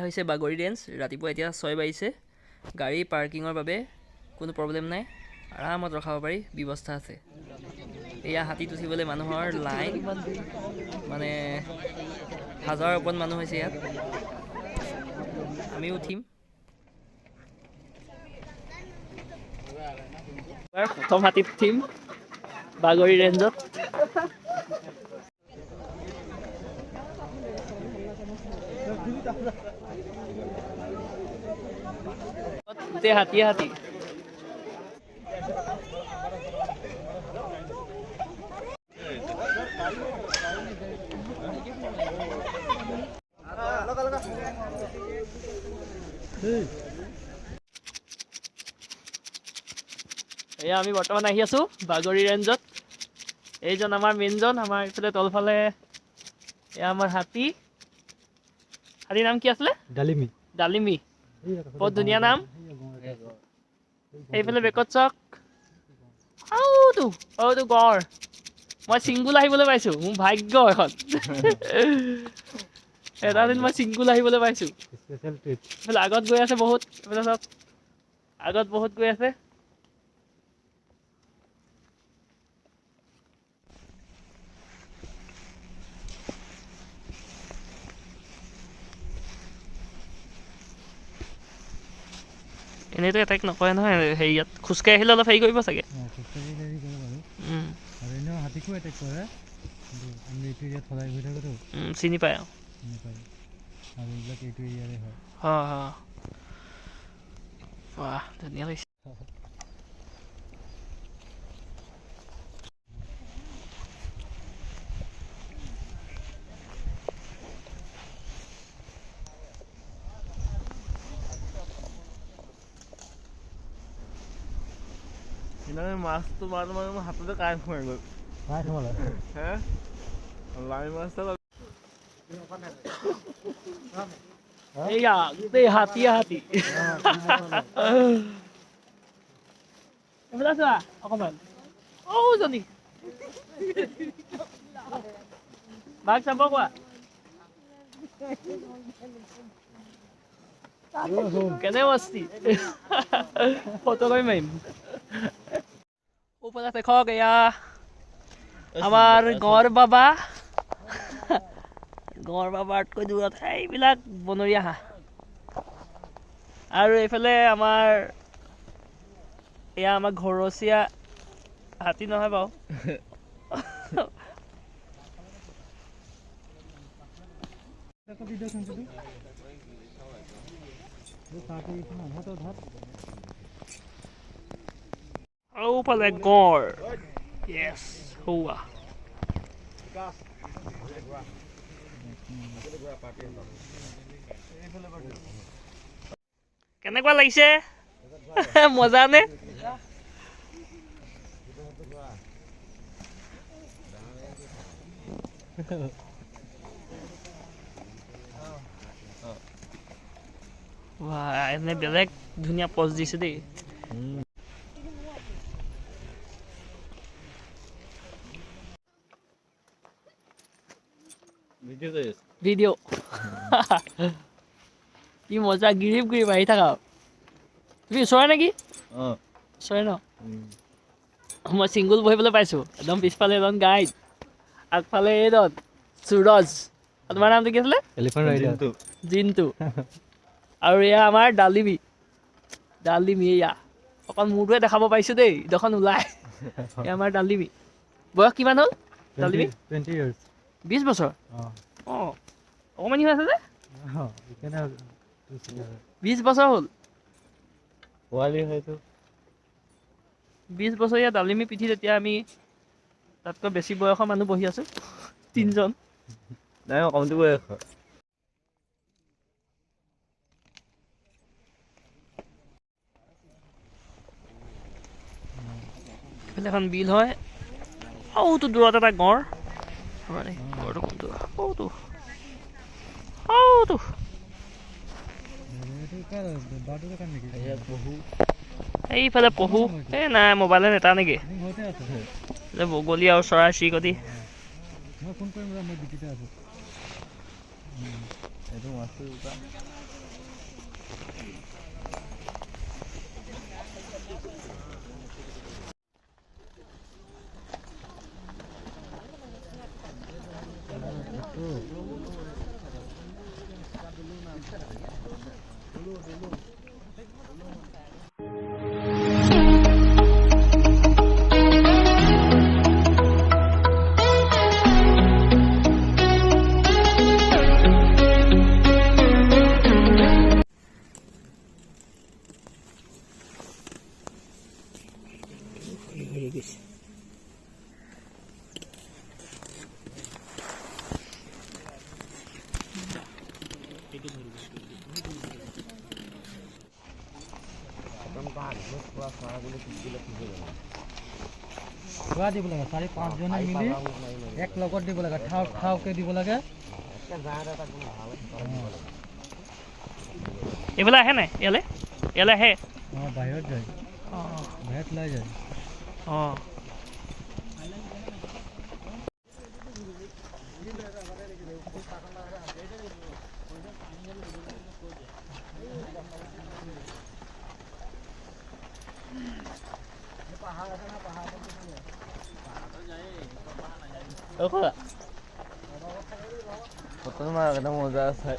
হৈছে বাগৰি ৰেঞ্জ। ৰাতিপুৱা এতিয়া 6 বাজিছে। গাড়ী পাৰ্কিঙৰ বাবে কোনো প্ৰব্লেম নাই, আৰামত ৰখাব পাৰি, ব্যৱস্থা আছে। এয়া হাতীত উঠিবলৈ মানুহৰ লাইন, মানে হাজাৰৰ ওপৰত মানুহ হৈছে ইয়াত। আমিও উঠিম। প্ৰথম হাতীত উঠিম বাগৰি ৰেঞ্জত। গোটেই হাতীয়ে হাতী। এয়া আমি বৰ্তমান আহি আছো বাগৰি ৰেঞ্জত। এইজন আমাৰ মেইনজন, আমাৰ এইফালে তলফালে এয়া আমাৰ হাতী। হাতীৰ নাম কি আছিলে? ডালিমি। ডালিমি, বহুত ধুনীয়া নাম। সেইফালে বেকত চাওক, আউটো গড়। মই ছিংগুল আহিবলৈ পাইছো, মোৰ ভাগ্য এখন। এটা দিন মই ছিংগুল আহিবলৈ পাইছো। এইফালে আগত গৈ আছে বহুত, এইফালে চাওক আগত বহুত গৈ আছে। এনেইতো এটেক নকৰে নহয় হেৰিয়াত, খোজকাঢ়ি আহিলে অলপ হেৰি কৰিব চাগে। চিনি পায় আৰু ধুনীয়া লাগিছে। মাছটো মাৰোঁ মানে মোৰ হাততে কাঁইট সোমাই গ'ল। হে লাঙি মাছ এইয়া গোটেই হাতীয়ে হাতী। এইফালে চোৱা অকণমান, জনী বাঘ চাব কোৱা। কেনে মস্তি, ফটো কৰি মাৰিম। ওপৰত দেখক এয়া আমাৰ গড় বাবা। গড় বাবাতকৈ দূৰত এইবিলাক বনৰীয়া হাঁহ। আৰু এইফালে আমাৰ এয়া আমাৰ ঘৰচীয়া হাতী নহয় বাৰু। ফালে গড়, য়েছ হোৱা। কেনেকুৱা লাগিছে? মজা নে? এনে বেলেগ ধুনীয়া পজ দিছে দেই। ভিডিঅ' কি মজা, গিৰিপ গিৰিপ আহি থাকা। তুমি ওচৰে নেকি? ওচৰে ন? মই ছিংগুল বহিবলৈ পাইছো। একদম পিছফালে এজন গাইড, আগফালে এইজন সুৰজ। তোমাৰ নামটো কি আছিলে? জিন্তু। আৰু এয়া আমাৰ ডালিমি। এয়া অকল মূৰটোৱে দেখাব পাৰিছো দেই, ইডোখন ওলাই। এয়া আমাৰ ডালিমি। বয়স কিমান হ'ল ডালিমি? 20 বছৰ। অকমানি হৈ আছে যে। 20 বছৰ হ'ল। 20 বছৰীয়া ডালিমি পিঠিত এতিয়া আমি তাতকৈ বেছি বয়সৰ মানুহ বহি আছো, 3জন। নাই কমটো বয়স। এইফালে এখন বিল হয়। তো দূৰত এটা গড়। গড়টো কোনটো? এইফালে পহু। নাই মোবাইলে নেটা নেকি? বগলী আৰু চৰাই চিৰিকটি। খোৱা দিব লাগে 4-5জনে মিলি এক লগত দিব লাগে ঠাউকে দিব লাগে এইফালে আহে নাই ইয়ালে ইয়ালে আহে বাহিৰত যায় বাহিৰত লৈ যায় মজা আছে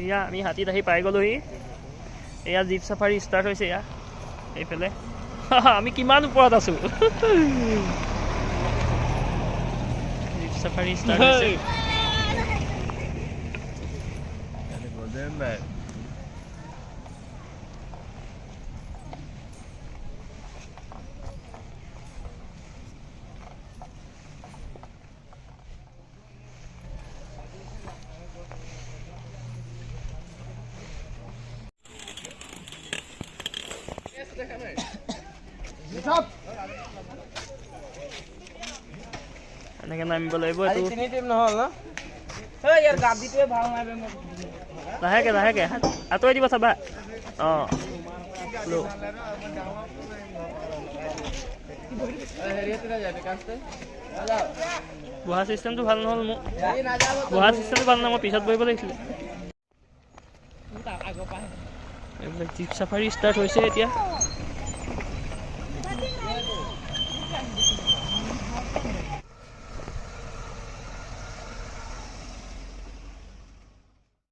এয়া আমি হাতীত আহি পাই গ'লোহি এয়া জীপ চাফাৰী ষ্টাৰ্ট হৈছে এয়া এইফালে আমি কিমান ওপৰত আছোঁ জীপ চাফাৰী ষ্টাৰ্ট হৈছে এনেকৈ নামিব লাগিব লাহেকৈ লাহেকৈ আঁতৰাই দিব চাবা অঁ বহা চিষ্টেমটো ভাল নহ'ল মোৰ বহা চিষ্টেমটো ভাল নহয় মই পিছত বহিব লাগিছিলে এইবিলাক জীপ চাফাৰী ষ্টাৰ্ট হৈছে এতিয়া